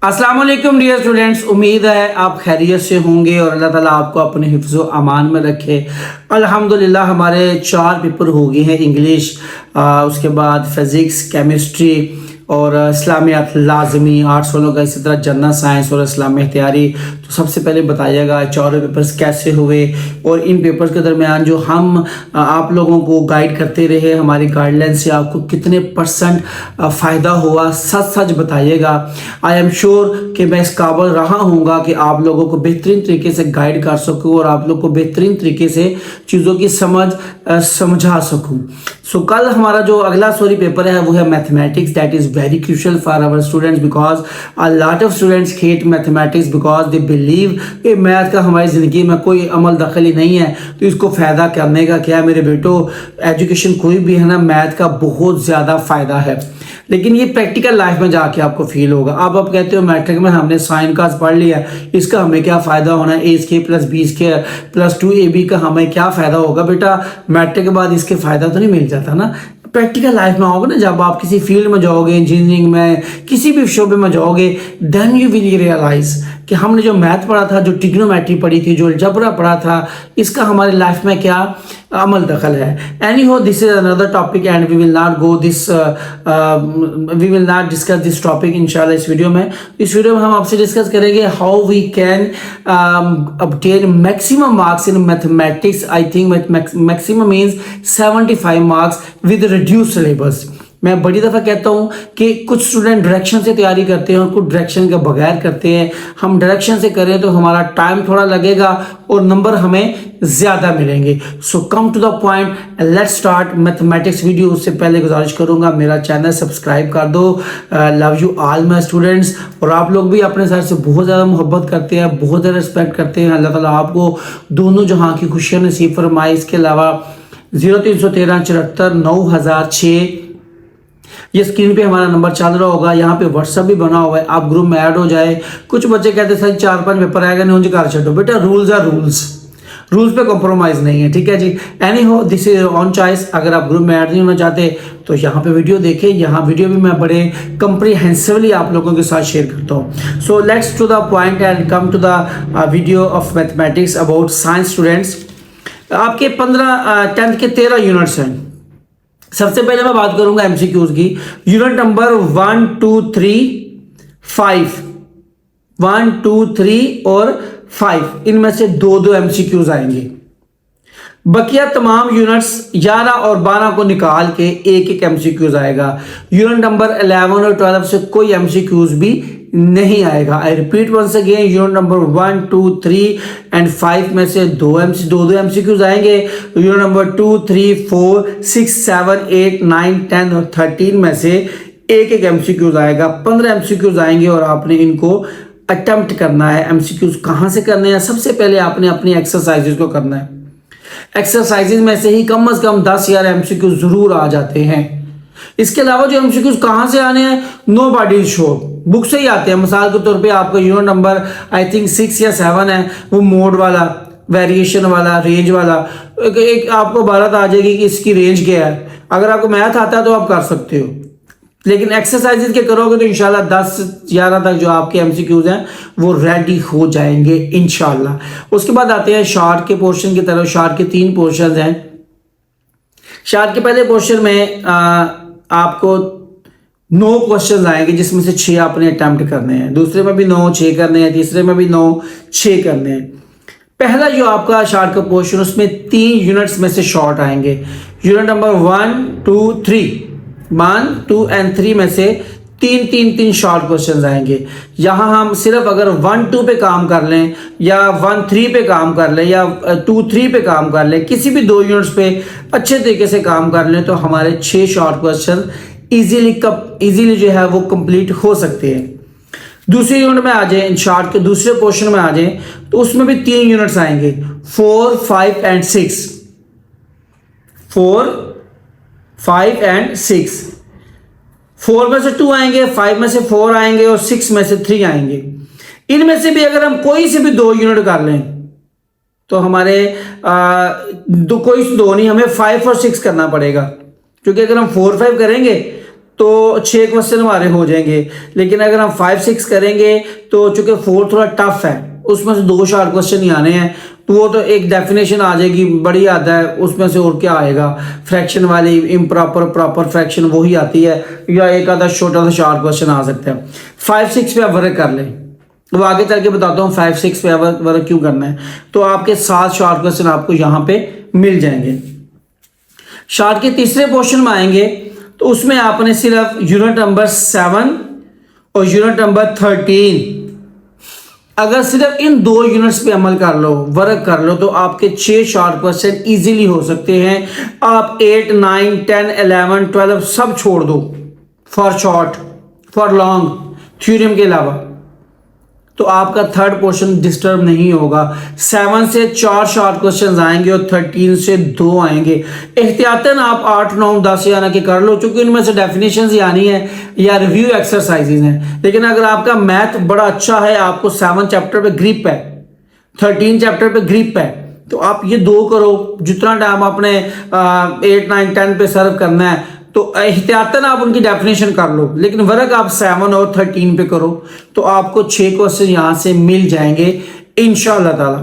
अस्सलाम वालेकुम dear students, उम्मीद है आप खैरियत से होंगे और अल्लाह ताला आपको अपने हिफ्ज़ व अमान में रखे। अल्हम्दुलिल्लाह हमारे 4 पेपर हो गए हैं, इंग्लिश, उसके बाद फिज़िक्स, केमिस्ट्री और इस्लामियात लाजमी, आर्ट्स वालों का इसी तरह जनरल साइंस और इस्लामी तैयारी। तो सबसे पहले बताइएगा चारों पेपर्स कैसे हुए और इन पेपर्स के दरमियान जो हम आप लोगों को गाइड करते रहे, हमारी गाइडलाइन से आपको कितने % फ़ायदा हुआ, सच सच बताइएगा। आई एम श्योर कि मैं इस काबिल रहा हूँगा कि आप लोगों को बेहतरीन तरीके से गाइड कर सकूँ और आप लोग को बेहतरीन तरीके से चीज़ों की समझा सकूँ। सो कल हमारा जो अगला पेपर है वो है mathematics. That is very crucial for our students because a lot of students hate mathematics because they believe कि मैथ का हमारी ज़िंदगी में कोई अमल दखल ही नहीं है, तो इसको फ़ायदा करने का क्या है। मेरे बेटो, एजुकेशन कोई भी है ना, मैथ का बहुत ज़्यादा फ़ायदा है, लेकिन ये प्रैक्टिकल लाइफ में जाके आपको फील होगा। अब आप कहते हो मैट्रिक में हमने साइन का पढ़ लिया, इसका हमें क्या फ़ायदा होना है, A square plus B square plus 2ab का हमें क्या फ़ायदा होगा। बेटा, मैट्रिक के बाद इसके फ़ायदा तो नहीं मिल जाता ना। प्रैक्टिकल लाइफ में आओगे ना, जब आप किसी फील्ड में जाओगे, इंजीनियरिंग में, किसी भी शोबे में जाओगे, देन यू विल रियलाइज कि हमने जो मैथ पढ़ा था, जो ट्रिग्नोमेट्री पढ़ी थी, जो अलजेब्रा पढ़ा था, इसका हमारे लाइफ में क्या अमल दखल है। Anyhow, this is another topic and we will not go this we will not discuss this topic इंशाल्लाह इस वीडियो में। इस वीडियो में हम आपसे डिस्कस करेंगे how we can obtain maximum marks in mathematics. I think maximum means 75 marks with reduced syllabus. मैं बड़ी दफ़ा कहता हूँ कि कुछ स्टूडेंट डायरेक्शन से तैयारी करते हैं और कुछ डायरेक्शन के बगैर करते हैं। हम डायरेक्शन से करें तो हमारा टाइम थोड़ा लगेगा और नंबर हमें ज़्यादा मिलेंगे। So come to the point, let's start mathematics video. उससे पहले गुजारिश करूँगा मेरा चैनल सब्सक्राइब कर दो। Love you all my students. और आप लोग भी अपने साथ से बहुत ज़्यादा मोहब्बत करते हैं, बहुत ज़्यादा रिस्पेक्ट करते हैं। अल्लाह ताला आपको दोनों जहाँ की खुशियाँ नसीब फरमाए। इसके अलावा 0313 74 9006 ये स्क्रीन पे हमारा नंबर चल रहा होगा, यहाँ पे व्हाट्सअप भी बना हुआ है, आप ग्रुप में ऐड हो जाए। कुछ बच्चे कहते हैं सर 4-5 पेपर आएगा नहीं उनसे कर छो। बेटा, रूल्स आर रूल्स पे कॉम्प्रोमाइज़ नहीं है, ठीक है जी। एनी हो, दिस इज ऑन चॉइस। अगर आप ग्रुप में ऐड नहीं होना चाहते तो यहाँ पे वीडियो देखें, यहाँ वीडियो भी मैं बड़े कंप्रीहेंसिवली आप लोगों के साथ शेयर करता हूँ। So let's to the point and come to the video of mathematics about science students. आपके 10th के 13 यूनिट्स हैं। सबसे पहले मैं बात करूंगा एमसीक्यूज की। यूनिट नंबर 1, 2, 3, 5, 1, 2, 3 और 5, इनमें से 2 एमसीक्यूज आएंगे। बकिया तमाम यूनिट्स 11 और 12 को निकाल के एक एमसीक्यूज आएगा। यूनिट नंबर 11 और 12 से कोई एमसीक्यूज भी नहीं आएगा। I repeat once again, unit number 1, 2, 3 and 5 में से 2 एमसीक्यूज आएंगे। यूनिट नंबर 2, 3, 4, 6, 7, 8, 9, 10 और 13 में से एक एमसीक्यूज आएगा। 15 एमसीक्यूज आएंगे और आपने इनको अटेम्प्ट करना है। एमसीक्यूज कहाँ से करने हैं? सबसे पहले आपने अपनी एक्सरसाइजेज को करना है। एक्सरसाइजेज में से ही कम से कम 10 एमसीक्यूज जरूर आ जाते हैं। इसके अलावा जो एमसीक्यूज कहाँ से आने हैं, नो बॉडी शो, बुक से ही आते हैं। मिसाल के तौर पे आपका यूनिट नंबर आई थिंक 6 या 7 है, वो मोड वाला, वेरिएशन वाला, रेंज वाला, एक आपको बात आ जाएगी कि इसकी रेंज क्या है। अगर आपको मैथ आता है तो आप कर सकते हो, लेकिन एक्सरसाइजेज के करोगे तो इंशाल्लाह 10-11 तक जो आपके एमसीक्यूज हैं वो रेडी हो जाएंगे इंशाल्लाह। उसके बाद आते हैं शार्ट के पोर्शन की तरफ। शार्ट के 3 पोर्शन हैं। शार्ट के पहले पोर्शन में आपको 9 क्वेश्चन आएंगे, जिसमें से 6 आपने अटेम्प्ट करने हैं। दूसरे में भी 9, 6 करने हैं। तीसरे में भी 9, 6 करने हैं। पहला जो आपका शार्ट का पोर्शन, उसमें 3 यूनिट्स में से शॉर्ट आएंगे। यूनिट नंबर 1, 2, 3, 1, 2 एंड 3 में से 3 शॉर्ट क्वेश्चंस आएंगे। यहां हम सिर्फ अगर 1, 2 पे काम कर लें या 1, 3 पे काम कर लें या 2, 3 पे काम कर लें, किसी भी 2 यूनिट्स पे अच्छे तरीके से काम कर लें, तो हमारे 6 शॉर्ट क्वेश्चन इजीली जो है वो कंप्लीट हो सकते हैं। दूसरे यूनिट में आ जाए, शार्ट के दूसरे पोर्शन में आ जाए, तो उसमें भी 3 यूनिट्स आएंगे, 4, 5 एंड 6। 4, 5 एंड 6। 4 में से 2 आएंगे, 5 में से 4 आएंगे और 6 में से 3 आएंगे। इनमें से भी अगर हम कोई से भी 2 यूनिट कर लें तो हमारे कोई 2 नहीं, हमें 5 और 6 करना पड़ेगा, क्योंकि अगर हम 4, 5 करेंगे तो 6 क्वेश्चन हमारे हो जाएंगे। लेकिन अगर हम 5-6 करेंगे तो चूंकि 4 थोड़ा टफ है, उसमें से 2 शॉर्ट क्वेश्चन ही आने हैं, तो वो तो एक डेफिनेशन आ जाएगी, बड़ी आता है उसमें से, और क्या आएगा, फ्रैक्शन वाली, इम्प्रॉपर प्रॉपर फ्रैक्शन वही आती है, या एक आधा छोटा सा शॉर्ट क्वेश्चन आ सकता है। 5-6 पे आप वर्क कर लें, वो आगे चल के बताता हूँ 5-6 पे वर्क क्यों करना है। तो आपके 7 शॉर्ट क्वेश्चन आपको यहाँ पे मिल जाएंगे। शॉर्ट के तीसरे पोर्शन में आएंगे तो उसमें आपने सिर्फ यूनिट नंबर 7 और यूनिट नंबर 13, अगर सिर्फ इन 2 यूनिट्स पे अमल कर लो, वर्क कर लो, तो आपके 6 शॉर्ट क्वेश्चन इजीली हो सकते हैं। आप 8, 9, 10, 11, 12 सब छोड़ दो for short, for long, theorem के अलावा, तो आपका थर्ड पोर्शन डिस्टर्ब नहीं होगा। 7 से 4 शॉर्ट क्वेश्चन आएंगे और 13 से 2 आएंगे। एहतियातन आप 8, 9, 10 यानी कि कर लो, क्योंकि इनमें से डेफिनेशंस ही आनी है या रिव्यू एक्सरसाइजेज हैं। लेकिन अगर आपका मैथ बड़ा अच्छा है, आपको 7 चैप्टर पे ग्रिप है, 13 चैप्टर पे ग्रिप है, तो आप ये 2 करो। जितना टाइम आपने 8, 9, 10 पे सर्व करना है, तो एहतियातन आप उनकी डेफिनेशन कर लो, लेकिन वर्क आप 7 और 13 पे करो, तो आपको 6 क्वेश्चन यहां से मिल जाएंगे इंशाअल्लाह ताला।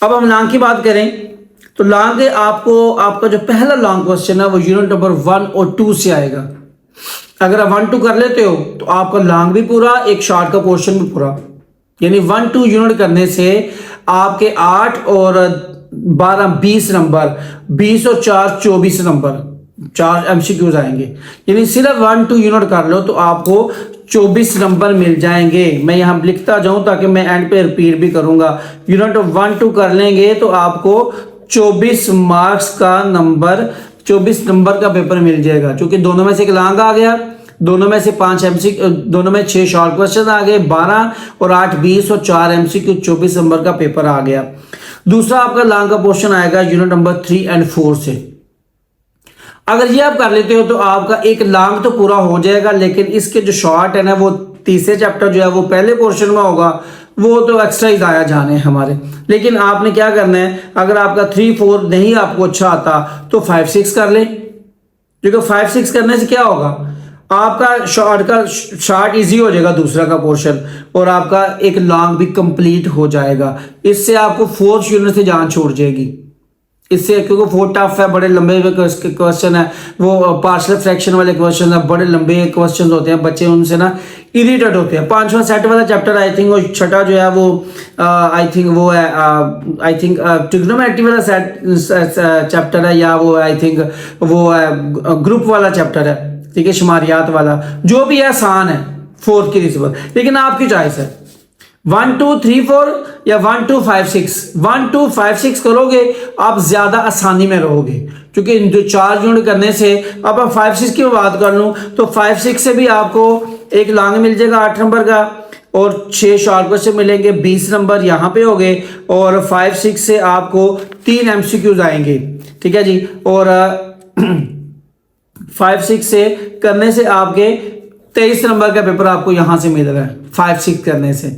अब हम लॉन्ग की बात करें तो लॉन्ग आपको, आपका जो पहला लॉन्ग क्वेश्चन है वो यूनिट नंबर 1 और 2 से आएगा। अगर आप 1-2 कर लेते हो तो आपका लॉन्ग भी पूरा, एक शॉर्ट का पोर्शन भी पूरा, यानी 1-2 यूनिट करने से आपके 8 और 12 20 नंबर, 20 और 4 24 नंबर, 4 MCQs आएंगे। यानी सिर्फ 1-2 यूनिट कर लो तो आपको 24 नंबर मिल जाएंगे। मैं यहां लिखता जाऊं ताकि मैं एंड पे रिपीट भी करूंगा। यूनिट 1-2 कर लेंगे तो आपको 24 मार्क्स का नंबर, 24 नंबर का पेपर मिल जाएगा। क्योंकि दोनों में से एक लॉन्ग आ गया, दोनों में से 5 MCQ, दोनों में 6 शॉर्ट क्वेश्चन आ गए, 12 और 8 20 और 4 MCQ, 24 नंबर का पेपर आ गया। दूसरा आपका लॉन्ग का पोर्शन आएगा यूनिट नंबर 3 और 4 से। अगर ये आप कर लेते हो तो आपका एक लॉन्ग तो पूरा हो जाएगा, लेकिन इसके जो शॉर्ट है ना, वो तीसरे चैप्टर जो है वो पहले पोर्शन में होगा, वो तो एक्स्ट्रा ही आया जाने हमारे। लेकिन आपने क्या करना है, अगर आपका 3-4 नहीं आपको अच्छा आता तो 5-6 कर ले, क्योंकि 5-6 करने से क्या होगा, आपका शॉर्ट इजी हो जाएगा दूसरा का पोर्शन, और आपका एक लॉन्ग भी कंप्लीट हो जाएगा। इससे आपको 4th यूनिट से जान छोड़ जाएगी इससे, क्योंकि 4 टफ है, बड़े लंबे क्वेश्चन है, वो पार्शियल फ्रैक्शन वाले क्वेश्चन है, बड़े लंबे क्वेश्चन होते हैं, बच्चे उनसे ना इरिटेट होते हैं। 5वां सेट वाला चैप्टर आई थिंक, और छठा जो है वो आई थिंक वो है, आई थिंक ट्रिग्नोमेट्री वाला चैप्टर है, या वो आई थिंक वो है ग्रुप वाला चैप्टर है, ठीक है, शुमारियात वाला, जो भी आसान है 4th की रिसीवर। लेकिन आपकी चॉइस है 1, 2, 3, 4 या 1, 2, 5, 6। 1, 2, 5, 6 करोगे आप ज्यादा आसानी में रहोगे, क्योंकि इन 4 यूनिट करने से, अब आप 5-6 की बात कर लूं तो 5-6 से भी आपको एक लॉन्ग मिल जाएगा 8 नंबर का, और 6 शॉर्ट क्वेश्चन मिलेंगे 20 नंबर यहाँ पे हो गए, और 5-6 से आपको 3 MCQs आएंगे, ठीक है जी। और 5-6 से करने से आपके 23 नंबर का पेपर आपको यहां से मिल रहा है। 5-6 करने से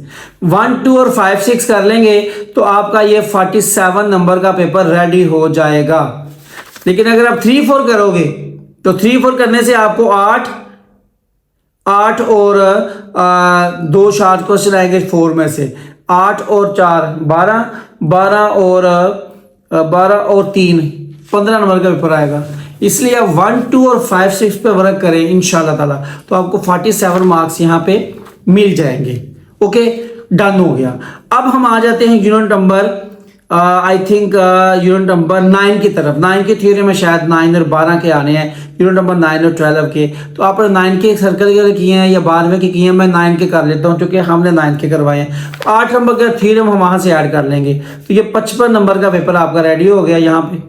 1, 2 और 5-6 कर लेंगे तो आपका ये 47 नंबर का पेपर रेडी हो जाएगा। लेकिन अगर आप 3-4 करोगे तो 3-4 करने से आपको 8 और 2 शॉर्ट क्वेश्चन आएंगे 4 में से, 8 और 4 12, 12 और 3 15 नंबर का पेपर आएगा। इसलिए आप 1, 2 और 5-6 पे वर्क करें इंशाल्लाह ताला, तो आपको 47 मार्क्स यहाँ पे मिल जाएंगे। ओके, डन हो गया। अब हम आ जाते हैं unit number I think unit number 9 की तरफ। 9 के थ्योरी में शायद 9 और 12 के आने हैं, यूनिट नंबर 9 और 12 के। तो आपने 9 के सर्कल किए हैं या 12 के किए हैं, मैं 9 के कर लेता हूँ क्योंकि हमने 9 के करवाए हैं। 8 नंबर का थ्योरम हम वहां से ऐड कर लेंगे, तो ये 55 नंबर का पेपर आपका रेडी हो गया यहाँ पे।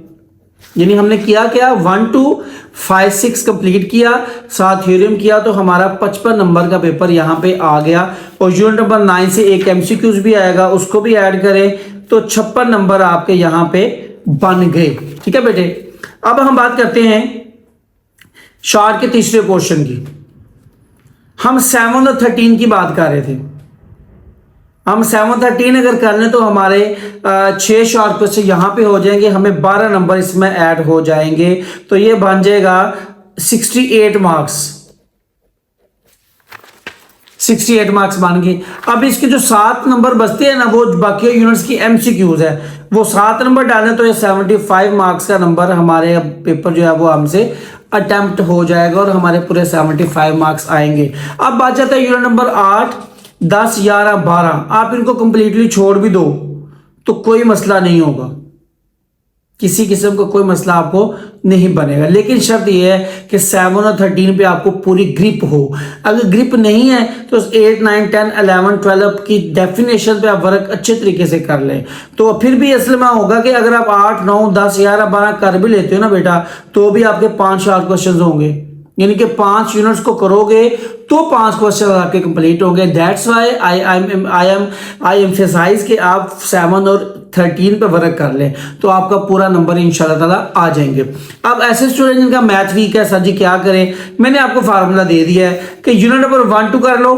यानी हमने किया 1, 2, 5, 6 कंप्लीट किया, साथ थ्योरम किया, तो हमारा 55 नंबर का पेपर यहाँ पे आ गया। और यूनिट नंबर 9 से एक MCQs भी आएगा, उसको भी ऐड करें तो 56 नंबर आपके यहाँ पे बन गए। ठीक है बेटे, अब हम बात करते हैं शॉर्ट के तीसरे पोर्शन की। हम 7 और 13 की बात कर रहे थे। हम 7, 13 अगर कर लें तो हमारे 6 शॉर्ट क्वेश्चन यहाँ पे हो जाएंगे, हमें 12 नंबर इसमें ऐड हो जाएंगे। तो ये बन जाएगा 68 मार्क्स, 68 मार्क्स मान गए। अब इसके जो 7 नंबर बचते हैं ना, वो बाकी यूनिट्स की एमसीक्यूज है, वो 7 नंबर डालें तो ये 75 मार्क्स का नंबर हमारे पेपर जो है वो हमसे अटेम्प्ट हो जाएगा और हमारे पूरे 75 मार्क्स आएंगे। अब बात जाता है यूनिट नंबर 8, 10, 11, 12। आप इनको कंप्लीटली छोड़ भी दो तो कोई मसला नहीं होगा, किसी किस्म का कोई मसला आपको नहीं बनेगा, लेकिन शर्त यह है कि 7 और 13 पे आपको पूरी ग्रिप हो। अगर ग्रिप नहीं है तो 8, 9, 10, 11, 12 की डेफिनेशन पे आप वर्क अच्छे तरीके से कर लें, तो फिर भी असल में होगा कि अगर आप 8, 9, 10, 11, 12 कर भी लेते हो ना बेटा, तो भी आपके 5 क्वेश्चन होंगे, यानी कि 5 यूनिट्स को करोगे तो 5 क्वेश्चन आपके कंप्लीट होंगे। दैट्स वाई आई एम्फेसाइज कि आप 7 और 13 पे वर्क कर लें तो आपका पूरा नंबर इंशाल्लाह ताला आ जाएंगे। अब ऐसे स्टूडेंट जिनका मैथ वीक है, सर जी क्या करें, मैंने आपको फार्मूला दे दिया है कि यूनिट नंबर 1, 2 कर लो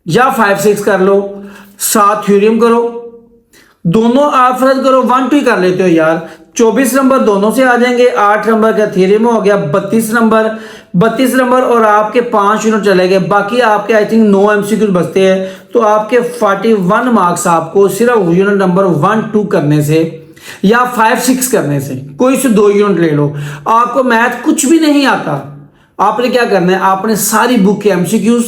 या 5, 6 कर लो, 7 थ्योरम करो, दोनों आप फर्ज करो 1, 2 ही कर लेते हो यार, 24 नंबर दोनों से आ जाएंगे, 8 नंबर का थ्योरम हो गया, 32 नंबर और आपके 5 यूनिट चले गए, बाकी आपके आई थिंक 9 एमसीक्यू बचते हैं, तो आपके 41 मार्क्स आपको सिर्फ यूनिट नंबर 1, 2 करने से या 5, 6 करने से, कोई से 2 यूनिट ले लो। आपको मैथ कुछ भी नहीं आता, आपने क्या करना है, आपने सारी बुक के एमसीक्यूज,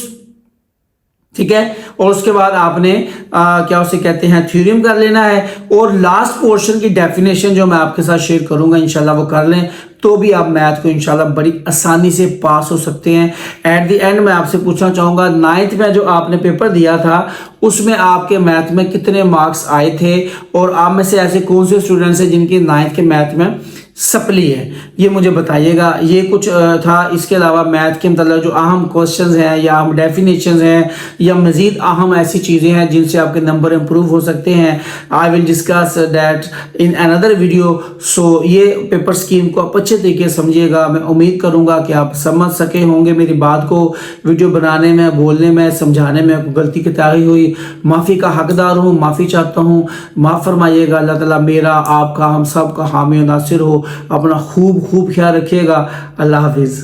ठीक है, और उसके बाद आपने क्या उसे कहते हैं थ्योरम कर लेना है, और लास्ट पोर्शन की डेफिनेशन जो मैं आपके साथ शेयर करूंगा इंशाल्लाह वो कर लें, तो भी आप मैथ को इंशाल्लाह बड़ी आसानी से पास हो सकते हैं। एट द एंड मैं आपसे पूछना चाहूँगा, 9th में जो आपने पेपर दिया था उसमें आपके मैथ में कितने मार्क्स आए थे, और आप में से ऐसे कौन से स्टूडेंट्स हैं जिनकी 9th के मैथ में सप्ली है, ये मुझे बताइएगा। ये कुछ था, इसके अलावा मैथ के मतलब जो अहम क्वेश्चंस हैं या अहम डेफिनेशंस हैं या मज़ीद अहम ऐसी चीज़ें हैं जिनसे आपके नंबर इंप्रूव हो सकते हैं, I will discuss that in another video. So ये पेपर स्कीम को आप अच्छे तरीके से समझिएगा, मैं उम्मीद करूँगा कि आप समझ सके होंगे मेरी बात को। वीडियो बनाने में, बोलने में, समझाने में गलती कोताही हुई, माफ़ी का हकदार हूँ, माफ़ी चाहता हूँ, माफ़ फरमाइएगा। अल्लाह ताला मेरा, आपका, हम सब का हामी और नासिर हो। अपना खूब ख्याल रखिएगा। अल्लाह हाफिज़।